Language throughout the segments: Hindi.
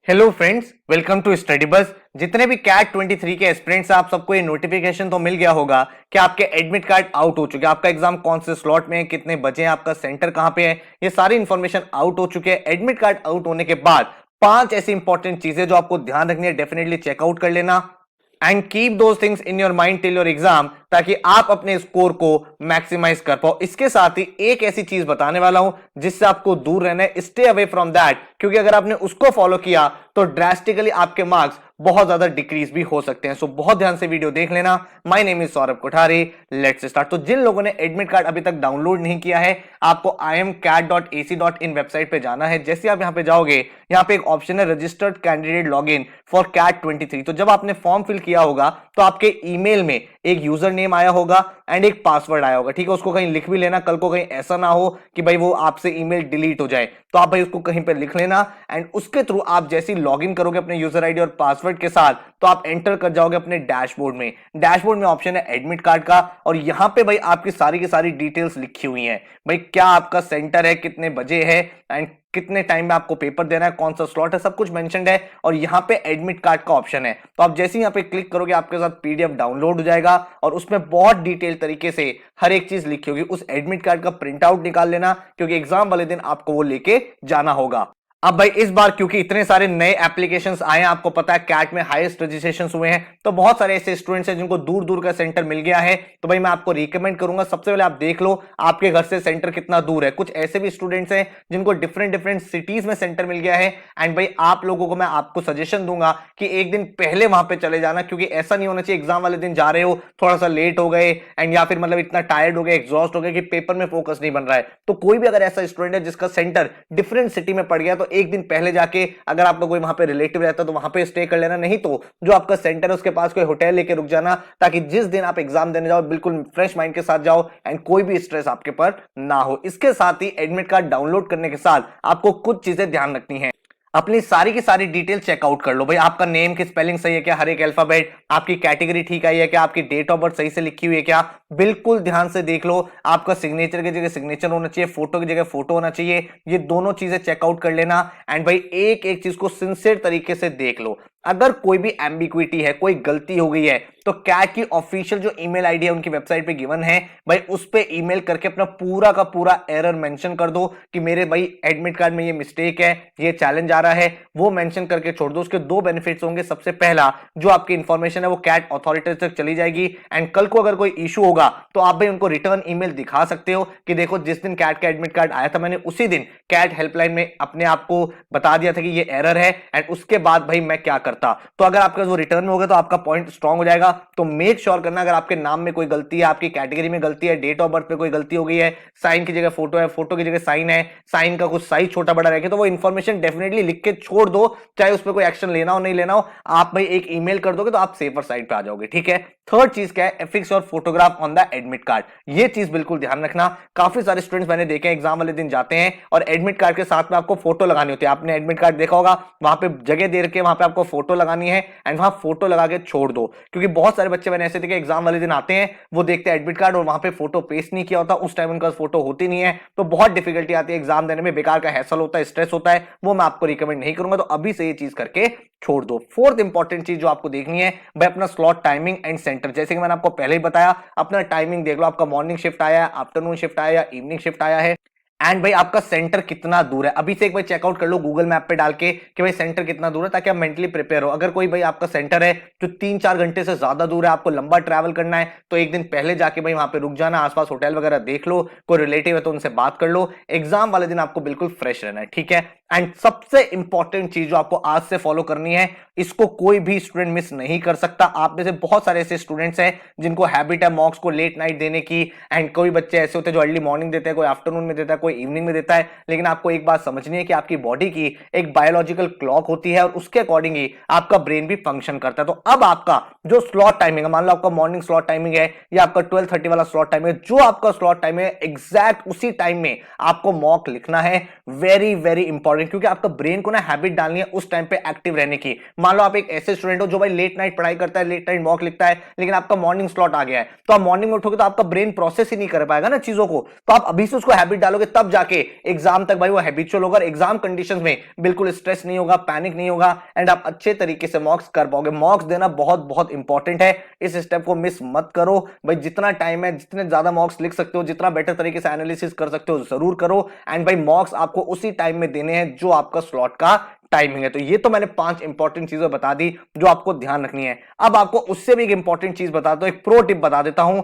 Hello friends, welcome to Study Bus. जितने भी कैट 23 के एस्पिरेंट्स आप सबको ये नोटिफिकेशन तो मिल गया होगा कि आपके एडमिट कार्ड आउट हो चुके हैं। आपका एग्जाम कौन से स्लॉट में है, कितने बजे है, आपका सेंटर कहां पे है, ये सारी इंफॉर्मेशन आउट हो चुके हैं। एडमिट कार्ड आउट होने के बाद 5 ऐसी इंपॉर्टेंट चीजें जो आपको ध्यान रखनी है, डेफिनेटली चेकआउट कर लेना and keep those things in your mind till your exam, ताकि आप अपने स्कोर को मैक्सिमाइज कर पाओ। इसके साथ ही एक ऐसी चीज बताने वाला हूं जिससे आपको दूर रहना है, स्टे अवे फ्रॉम दैट, क्योंकि अगर आपने उसको फॉलो किया तो ड्रास्टिकली आपके मार्क्स बहुत ज्यादा डिक्रीज भी हो सकते हैं। सो बहुत ध्यान से वीडियो देख लेना। My name is Saurabh Kothari, let's start. तो जिन लोगों ने एडमिट कार्ड अभी तक डाउनलोड नहीं किया है, आपको imcat.ac.in वेबसाइट पे जाना है। जैसे आप यहां पे जाओगे, यहां पे एक ऑप्शन है registered candidate login for CAT 23। तो जब आपने फॉर्म फिल किया होगा तो आपके ईमेल में एक यूजर नेम आया होगा एंड एक पासवर्ड आया होगा, ठीक है। उसको कहीं लिख भी लेना, कल को कहीं ऐसा ना हो कि भाई वो आपसे ईमेल डिलीट हो जाए, तो आप भाई उसको कहीं पे लिख लेना एंड उसके थ्रू आप जैसे ही लॉगिन करोगे अपने यूजर आईडी और पासवर्ड के साथ, तो आप एंटर कर जाओगे अपने डैशबोर्ड में। डैशबोर्ड में ऑप्शन है एडमिट कार्ड का, और यहां पे भाई आपकी सारी की सारी डिटेल्स लिखी हुई हैं। भाई क्या आपका सेंटर है, कितने बजे है एंड कितने टाइम में आपको पेपर देना है, कौन सा स्लॉट है, सब कुछ मेंशन्ड है। और यहां पे एडमिट कार्ड का ऑप्शन है, तो आप जैसे ही यहां पे क्लिक करोगे आपके साथ पीडीएफ डाउनलोड हो जाएगा और उसमें बहुत डिटेल तरीके से हर एक चीज लिखी होगी। उस एडमिट कार्ड का प्रिंट आउट निकाल लेना, क्योंकि एग्जाम वाले दिन आपको वो लेके जाना होगा। अब भाई इस बार क्योंकि इतने सारे नए एप्लीकेशंस आए हैं, आपको पता है कैट में हाईएस्ट रजिस्ट्रेशन हुए हैं, तो बहुत सारे ऐसे स्टूडेंट्स हैं जिनको दूर दूर का सेंटर मिल गया है। तो भाई मैं आपको रिकमेंड करूंगा, सबसे पहले आप देख लो आपके घर से सेंटर कितना दूर है। कुछ ऐसे भी स्टूडेंट्स हैं जिनको डिफरेंट डिफरेंट सिटीज में सेंटर मिल गया है, एंड भाई आप लोगों को मैं आपको सजेशन दूंगा कि एक दिन पहले वहां पे चले जाना, क्योंकि ऐसा नहीं होना चाहिए एग्जाम वाले दिन जा रहे हो, थोड़ा सा लेट हो गए एंड या फिर मतलब इतना टायर्ड हो गए, एग्जॉस्ट हो गए कि पेपर में फोकस नहीं बन रहा है। तो कोई भी अगर ऐसा स्टूडेंट है जिसका सेंटर डिफरेंट सिटी में पड़ गया, तो एक दिन पहले जाके अगर आपका कोई वहां पे रिलेटिव रहता है तो वहां पे स्टे कर लेना, नहीं तो जो आपका सेंटर है उसके पास कोई होटल लेके रुक जाना, ताकि जिस दिन आप एग्जाम देने जाओ बिल्कुल फ्रेश माइंड के साथ जाओ एंड कोई भी स्ट्रेस आपके पर ना हो। इसके साथ ही एडमिट कार्ड डाउनलोड करने के साथ आपको कुछ चीजें ध्यान रखनी है। अपनी सारी की सारी डिटेल चेकआउट कर लो। भाई आपका नेम की स्पेलिंग सही है क्या, हर एक अल्फाबेट, आपकी कैटेगरी ठीक आई है क्या, आपकी डेट ऑफ बर्थ सही से लिखी हुई है क्या, बिल्कुल ध्यान से देख लो। आपका सिग्नेचर की जगह सिग्नेचर होना चाहिए, फोटो की जगह फोटो होना चाहिए, ये दोनों चीजें चेकआउट कर लेना। एंड भाई एक एक चीज को सिंसियर तरीके से देख लो। अगर कोई भी एम्बिग्विटी है, कोई गलती हो गई है, तो कैट की ऑफिशियल जो ईमेल आईडी है उनकी वेबसाइट पे गिवन है, भाई उस पे ईमेल करके अपना पूरा का पूरा एरर मेंशन कर दो कि मेरे भाई एडमिट कार्ड में ये मिस्टेक है, ये चैलेंज आ रहा है, वो मेंशन करके छोड़ दो। उसके दो बेनिफिट्स होंगे। सबसे पहला, जो आपकी इंफॉर्मेशन है वो कैट अथॉरिटीज तक चली जाएगी एंड कल को अगर कोई इशू होगा तो आप भाई उनको रिटर्न ईमेल दिखा सकते हो कि देखो जिस दिन कैट का एडमिट कार्ड आया था मैंने उसी दिन कैट हेल्पलाइन में अपने आप को बता दिया था कि ये एरर है, एंड उसके बाद भाई मैं क्या करता। तो अगर आपका वो रिटर्न में होगा तो आपका पॉइंट स्ट्रांग हो जाएगा। तो मेक श्योर करना अगर आपके नाम में कोई गलती है, आपकी कैटेगरी में गलती है, डेट ऑफ बर्थ पे कोई गलती हो गई है, साइन की जगह फोटो है, फोटो की जगह साइन है, साइन का कुछ साइज छोटा बड़ा रखे, तो वो इंफॉर्मेशन डेफिनेटली लिख के छोड़ दो, चाहे उस पर कोई एक्शन लेना हो नहीं लेना हो। आप भाई एक ईमेल कर दोगे तो आप सेफर साइड पे आ जाओगे, ठीक है। थर्ड चीज क्या है, एफिक्स और photograph on the admit card. ये चीज बिल्कुल ध्यान रखना। काफी सारे स्टूडेंट्स मैंने देखे एग्जाम वाले दिन जाते हैं और एडमिट कार्ड के साथ में आपको फोटो लगानी होती है। आपने एडमिट कार्ड देखा होगा, वहां पे जगह दे के वहां पे आपको फोटो लगानी है एंड वहां फोटो लगा के छोड़ दो, क्योंकि बहुत सारे बच्चे मैंने ऐसे देखे एग्जाम वाले दिन आते हैं, वो देखते हैं एडमिट कार्ड और वहां पे फोटो पेस्ट नहीं किया होता, उस टाइम उनका फोटो होती नहीं है, तो बहुत डिफिकल्टी आती है एग्जाम देने में, बेकार का हैसल होता है, स्ट्रेस होता है। वो मैं आपको रिकमेंड नहीं करूंगा, तो अभी से ये चीज करके छोड़ दो। फोर्थ इंपॉर्टेंट चीज जो आपको देखनी है भाई, अपना स्लॉट टाइमिंग एंड सेंटर। जैसे कि मैंने आपको पहले ही बताया, अपना टाइमिंग देख लो, आपका मॉर्निंग शिफ्ट आया है, आफ्टरनून शिफ्ट आया या इवनिंग शिफ्ट आया है, एंड भाई आपका सेंटर कितना दूर है। अभी से एक बार चेकआउट कर लो गूगल मैप पे डाल के कि भाई सेंटर कितना दूर है, ताकि आप मेंटली प्रिपेयर हो। अगर कोई भाई आपका सेंटर है जो 3-4 घंटे से ज्यादा दूर है, आपको लंबा ट्रैवल करना है, तो एक दिन पहले जाके भाई वहां पे रुक जाना, आसपास होटल वगैरह देख लो, कोई रिलेटिव है तो उनसे बात कर लो। एग्जाम वाले दिन आपको बिल्कुल फ्रेश रहना है, ठीक है। एंड सबसे इंपॉर्टेंट चीज जो आपको आज से फॉलो करनी है, इसको कोई भी स्टूडेंट मिस नहीं कर सकता। आप में से बहुत सारे ऐसे स्टूडेंट्स हैं जिनको हैबिट है मॉक्स को लेट नाइट देने की, एंड कोई बच्चे ऐसे होते हैं जो अर्ली मॉर्निंग देते हैं, कोई आफ्टरनून में देता है, कोई इवनिंग में देता है। लेकिन आपको एक बात समझनी है कि आपकी बॉडी की एक बायोलॉजिकल क्लॉक होती है और उसके अकॉर्डिंग ही आपका ब्रेन भी फंक्शन करता है। तो अब आपका जो स्लॉट टाइमिंग है, मान लो आपका मॉर्निंग स्लॉट टाइमिंग है या आपका 12:30 वाला स्लॉट टाइम है, जो आपका स्लॉट टाइम है एग्जैक्ट उसी टाइम में आपको मॉक लिखना है। वेरी वेरी इंपॉर्टेंट इंपॉर्टेंट, क्योंकि आपका ब्रेन को ना हैबिट डालनी है उस टाइम पे एक्टिव रहने की। मान लो आप एक ऐसे स्टूडेंट हो जो भाई लेट नाइट पढ़ाई करता है, लेट नाइट मॉक लिखता है, लेकिन आपका मॉर्निंग स्लॉट आ गया है, तो आप मॉर्निंग में उठोगे तो आपका ब्रेन प्रोसेस ही नहीं कर पाएगा ना चीजों को। तो आप अभी से उसको हैबिट डालोगे, तब जाके एग्जाम तक भाई वो हैबिचुअल होगा, एग्जाम कंडीशंस में बिल्कुल स्ट्रेस नहीं होगा, पैनिक नहीं होगा, एंड आप अच्छे तरीके से मॉक्स कर पाओगे। मॉक्स देना बहुत बहुत इंपॉर्टेंट है, इस स्टेप को मिस मत करो भाई। जितना टाइम है, जितने ज्यादा मॉक्स लिख सकते हो, जितना बेटर तरीके से एनालिसिस कर सकते हो जरूर करो। एंड भाई मॉक्स आपको उसी टाइम में देने हैं जो आपका स्लॉट का टाइमिंग है। तो ये तो मैंने 5 इंपॉर्टेंट चीजें बता दी जो आपको ध्यान रखनी है। अब आपको उससे भी एक इंपॉर्टेंट चीज बताता हूं, एक प्रो टिप बता देता हूं।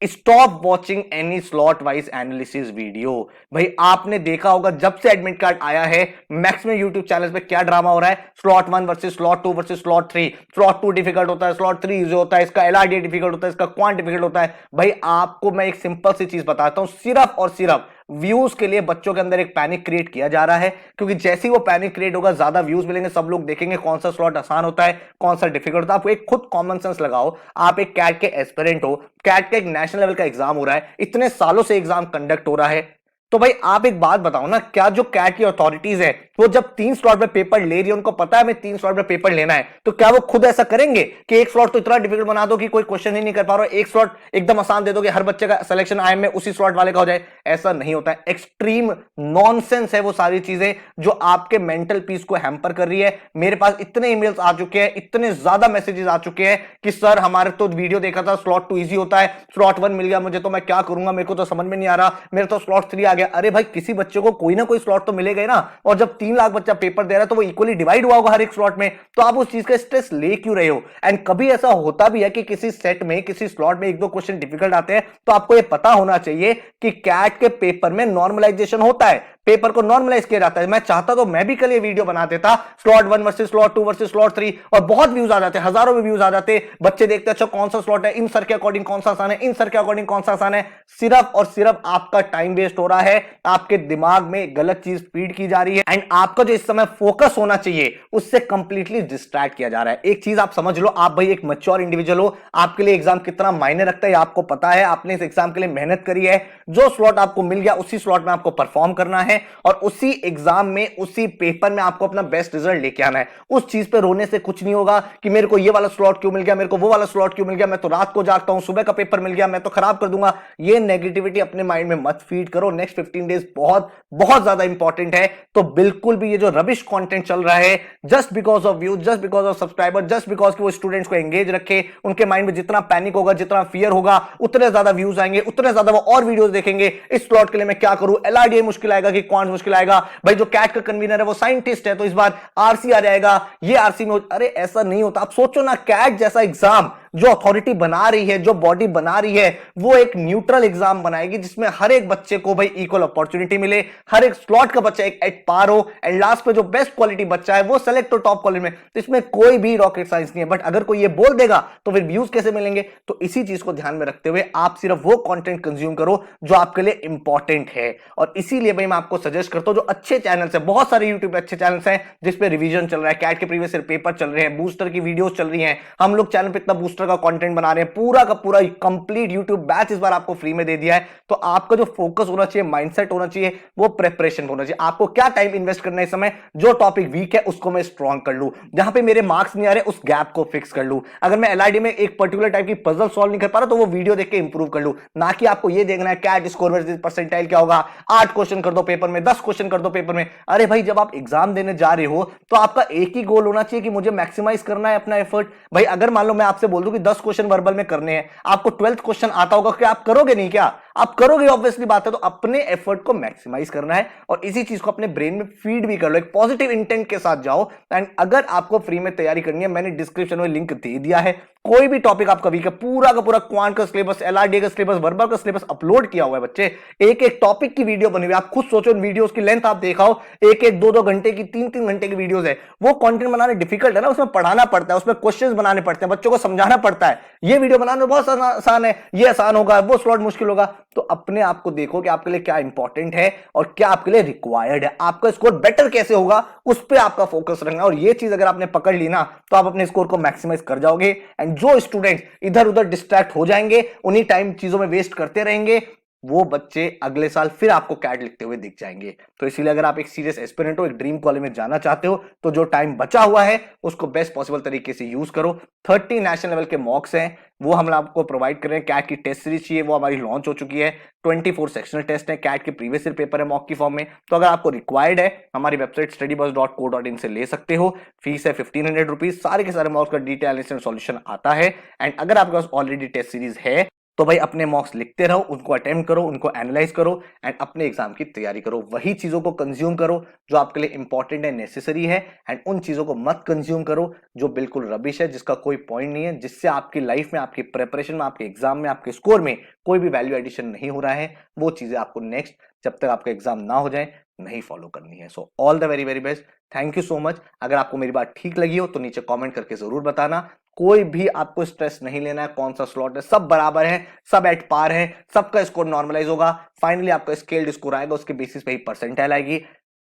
Stop watching any slot wise analysis video. भाई आपने देखा होगा जब से एडमिट कार्ड आया है, मैक्सिमम यूट्यूब चैनल पे क्या ड्रामा हो रहा है, slot 1 versus slot 2 versus slot 3। Slot 2 difficult होता है, स्लॉट 3 इजी होता है, इसका एलआरडी डिफिकल्ट होता है, इसका क्वांट डिफिकल्ट होता है। भाई आपको मैं एक सिंपल सी चीज बताता हूं, सिर्फ और सिर्फ व्यूज के लिए बच्चों के अंदर एक पैनिक क्रिएट किया जा रहा है, क्योंकि जैसे ही वो पैनिक क्रिएट होगा, ज्यादा व्यूज मिलेंगे, सब लोग देखेंगे कौन सा स्लॉट आसान होता है, कौन सा डिफिकल्ट होता है। आप एक खुद कॉमन सेंस लगाओ, आप एक कैट के एस्पिरेंट हो, कैट का एक नेशनल लेवल का एग्जाम हो रहा है, इतने सालों से एग्जाम कंडक्ट हो रहा है, तो भाई आप एक बात बताओ ना, क्या जो कैट की अथॉरिटीज है वो जब 3 स्लॉट पे पेपर ले रही है, उनको पता है हमें 3 स्लॉट पे पेपर लेना है, तो क्या वो खुद ऐसा करेंगे कि एक स्लॉट तो इतना डिफिकल्ट बना दो कि कोई क्वेश्चन ही नहीं कर पा रहा, एक स्लॉट एकदम आसान दे दो कि हर बच्चे का सिलेक्शन आईएम में उसी स्लॉट वाले का हो जाए? ऐसा नहीं होता है। एक्सट्रीम नॉनसेंस है वो सारी चीजें जो आपके मेंटल पीस को हैम्पर कर रही है। मेरे पास इतने ईमेल्स आ चुके हैं, इतने ज्यादा मैसेजेस आ चुके हैं कि सर हमारे तो वीडियो देखा था, स्लॉट 2 इजी होता है, स्लॉट 1 मिल गया मुझे, तो मैं क्या करूंगा, मेरे को तो समझ में नहीं आ रहा, मेरे तो स्लॉट 3 आ गया। अरे भाई किसी बच्चे को कोई ना कोई स्लॉट तो मिलेगा ही ना, और जब 3 लाख बच्चा पेपर दे रहा है तो वो इक्वली डिवाइड हुआ होगा हर एक स्लॉट में, तो आप उस चीज का स्ट्रेस ले क्यों रहे हो? एंड कभी ऐसा होता भी है कि किसी सेट में, किसी स्लॉट में 1-2 क्वेश्चन डिफिकल्ट आते हैं, तो आपको ये पता होना चाहिए कि कैट के पेपर में नॉर्मलाइजेशन होता है, पेपर को नॉर्मलाइज किया जाता है। मैं चाहता तो मैं भी कल ये वीडियो बना देता, slot 1 versus slot 2 versus slot 3, और बहुत व्यूज आ जाते, हजारों में व्यूज आ जाते, बच्चे देखते अच्छा कौन सा स्लॉट है, इन सर के अकॉर्डिंग कौन सा आसान है, इन सर के अकॉर्डिंग कौन सा आसान है। सिर्फ और सिर्फ आपका टाइम वेस्ट हो रहा है, आपके दिमाग में गलत चीज फीड की जा रही है, एंड आपका जो इस समय फोकस होना चाहिए उससे कंप्लीटली डिस्ट्रैक्ट किया जा रहा है। एक चीज आप समझ लो, आप भाई एक मैच्योर इंडिविजुअल हो, आपके लिए एग्जाम कितना मायने रखता है आपको पता है, आपने इस एग्जाम के लिए मेहनत करी है, जो स्लॉट आपको मिल गया उसी स्लॉट में आपको परफॉर्म करना है, और उसी एग्जाम में, उसी पेपर में आपको अपना बेस्ट रिजल्ट लेके आना है। उस चीज पे रोने से कुछ नहीं होगा कि मेरे को ये वाला स्लॉट क्यों मिल गया, मेरे को वो वाला स्लॉट क्यों मिल गया, मैं तो रात को जागता हूं, सुबह का पेपर मिल गया मैं तो खराब कर दूंगा। ये नेगेटिविटी अपने माइंड में मत फीड करो। नेक्स्ट 15 डेज बहुत बहुत ज्यादा इंपॉर्टेंट है, तो बिल्कुल भी ये जो रबिश कंटेंट चल रहा है just because of views, just because of subscriber, just because कि वो स्टूडेंट्स को एंगेज रखे, उनके माइंड में जितना पैनिक होगा, जितना फियर होगा, उतने ज्यादा व्यूज आएंगे, उतने ज्यादा वो और वीडियोस देखेंगे, इस स्लॉट के लिए मैं क्या करूं, एलआरडीए मुश्किल आएगा कि क्वांट मुश्किल आएगा, भाई जो कैट का कन्वीनर है वो साइंटिस्ट है तो इस बार आरसी आ जाएगा, ये आरसी में अरे ऐसा नहीं होता। आप सोचो ना, कैट जैसा एग्जाम जो अथॉरिटी बना रही है, जो बॉडी बना रही है, वो एक न्यूट्रल एग्जाम बनाएगी जिसमें हर एक बच्चे को भाई इक्वल अपॉर्चुनिटी मिले, हर एक स्लॉट का बच्चा एक एट पार हो, एंड लास्ट पे जो बेस्ट क्वालिटी बच्चा है वो सेलेक्ट हो टॉप क्वालिटी में। तो इसमें कोई भी रॉकेट साइंस नहीं है। बट अगर कोई ये बोल देगा तो फिर व्यूज कैसे मिलेंगे? तो इसी चीज को ध्यान में रखते हुए आप सिर्फ वो कंटेंट कंज्यूम करो जो आपके लिए इंपॉर्टेंट है। और इसीलिए भाई मैं आपको सजेस्ट करता हूं, जो अच्छे चैनल्स है, बहुत सारे यूट्यूब पे अच्छे चैनल्स हैं जिसपे रिवीजन चल रहा है, कैट के प्रीवियस ईयर पेपर चल रहे हैं, बूस्टर की वीडियोस चल रही हैं, हम लोग चैनल पे इतना बूस्टर का कंटेंट बना रहे हैं, पूरा का पूरा कंप्लीट यूट्यूब बैच इस बार आपको फ्री में दे दिया है। तो आपका जो फोकस होना चाहिए, माइंडसेट होना चाहिए, वो प्रिपरेशन होना चाहिए। आपको क्या टाइम इन्वेस्ट करना है इस समय, जो टॉपिक वीक है उसको मैं स्ट्रॉन्ग कर लूं, जहां पे मेरे मार्क्स नहीं आ रहे उस गैप को फिक्स कर लूं। अगर मैं एलआईडी में एक पर्टिकुलर टाइप की पजल सॉल्व नहीं कर पा रहा तो वो वीडियो देख के इंप्रूव कर लूं, ना कि आपको ये देखना है कैट स्कोर वर्सेस परसेंटाइल क्या होगा, 8 क्वेश्चन कर दो पेपर में, 10 क्वेश्चन कर दो पेपर में। अरे भाई जब आप एग्जाम देने जा रहे हो तो आपका एक ही गोल होना चाहिए कि मुझे मैक्सिमाइज करना है अपना एफर्ट। भाई अगर मान लो मैं आपसे बोल दूं कि 10 क्वेश्चन वर्बल में करने हैं, आपको 12th क्वेश्चन आता होगा, क्या आप करोगे नहीं? क्या आप करोगे? ऑब्वियसली बात है। तो अपने एफर्ट को मैक्सिमाइज करना है और इसी चीज को अपने ब्रेन में फीड भी कर लो, एक पॉजिटिव इंटेंट के साथ जाओ। एंड अगर आपको फ्री में तैयारी करनी है, मैंने डिस्क्रिप्शन में लिंक दे दिया है, कोई भी टॉपिक आपका वीक है, पूरा का पूरा क्वांट का सिलेबस, एलआरडी का सिलेबस, वर्बल का सिलेबस अपलोड किया हुआ है बच्चे। एक एक टॉपिक की वीडियो बनी हुई है, आप खुद सोचो, इन वीडियोस की लेंथ आप देखाओ, एक एक 2-2 घंटे की, 3-3 घंटे की वीडियोस है। वो कंटेंट बनाना डिफिकल्ट है ना, उसमें पढ़ाना पड़ता है, उसमें क्वेश्चंस बनाने पड़ते हैं, बच्चों को समझाना पड़ता है। ये वीडियो बनाना बहुत आसान है, ये आसान होगा, वो स्लॉट मुश्किल होगा। तो अपने आप को देखो कि आपके लिए क्या इंपॉर्टेंट है और क्या आपके लिए रिक्वायर्ड है, आपका स्कोर बेटर कैसे होगा, उस पर आपका फोकस रखना। और ये चीज अगर आपने पकड़ ली ना तो आप अपने स्कोर को मैक्सिमाइज कर जाओगे। एंड जो स्टूडेंट्स इधर उधर डिस्ट्रैक्ट हो जाएंगे, उन्हीं टाइम चीजों में वेस्ट करते रहेंगे, वो बच्चे अगले साल फिर आपको कैट लिखते हुए दिख जाएंगे। तो इसीलिए अगर आप एक सीरियस एस्पिरेंट हो, एक ड्रीम कॉलेज में जाना चाहते हो, तो जो टाइम बचा हुआ है उसको बेस्ट पॉसिबल तरीके से यूज करो। 30 नेशनल लेवल के मॉक्स हैं, वो हम आपको प्रोवाइड कर रहे हैं। कैट की टेस्ट सीरीज चाहिए, वो हमारी लॉन्च हो चुकी है। 24 सेक्शनल टेस्ट है, कैट के प्रीवियस ईयर पेपर है मॉक की फॉर्म में। तो अगर आपको रिक्वायर्ड है, हमारी वेबसाइट studybuzz.co.in से ले सकते हो। फीस है 1500 रुपीज। सारे के सारे मॉक्स का डिटेल एनालिसिस एंड सॉल्यूशन आता है। एंड अगर आपके पास ऑलरेडी टेस्ट सीरीज है, तो भाई अपने मॉक्स लिखते रहो, उनको अटेम्प्ट करो, उनको एनालाइज करो एंड अपने एग्जाम की तैयारी करो। वही चीजों को कंज्यूम करो जो आपके लिए इंपॉर्टेंट है, नेसेसरी है। एंड उन चीजों को मत कंज्यूम करो जो बिल्कुल रबिश है, जिसका कोई पॉइंट नहीं है, जिससे आपकी लाइफ में, आपकी प्रिपरेशन में, आपके एग्जाम में, आपके स्कोर में कोई भी वैल्यू एडिशन नहीं हो रहा है। वो चीजें आपको नेक्स्ट, जब तक आपका एग्जाम ना हो जाए, नहीं फॉलो करनी है। So all the very very best. Thank you so much. अगर आपको मेरी बात ठीक लगी हो तो नीचे कमेंट करके जरूर बताना। कोई भी आपको स्ट्रेस नहीं लेना है कौन सा स्लॉट है, सब बराबर है, सब एट पार है, सबका स्कोर नॉर्मलाइज होगा। फाइनली आपका स्केल्ड स्कोर आएगा, उसके बेसिस पे ही परसेंटाइल आएगी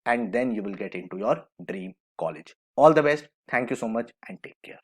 and then you will get into your dream college. All the best, thank you so much and take care.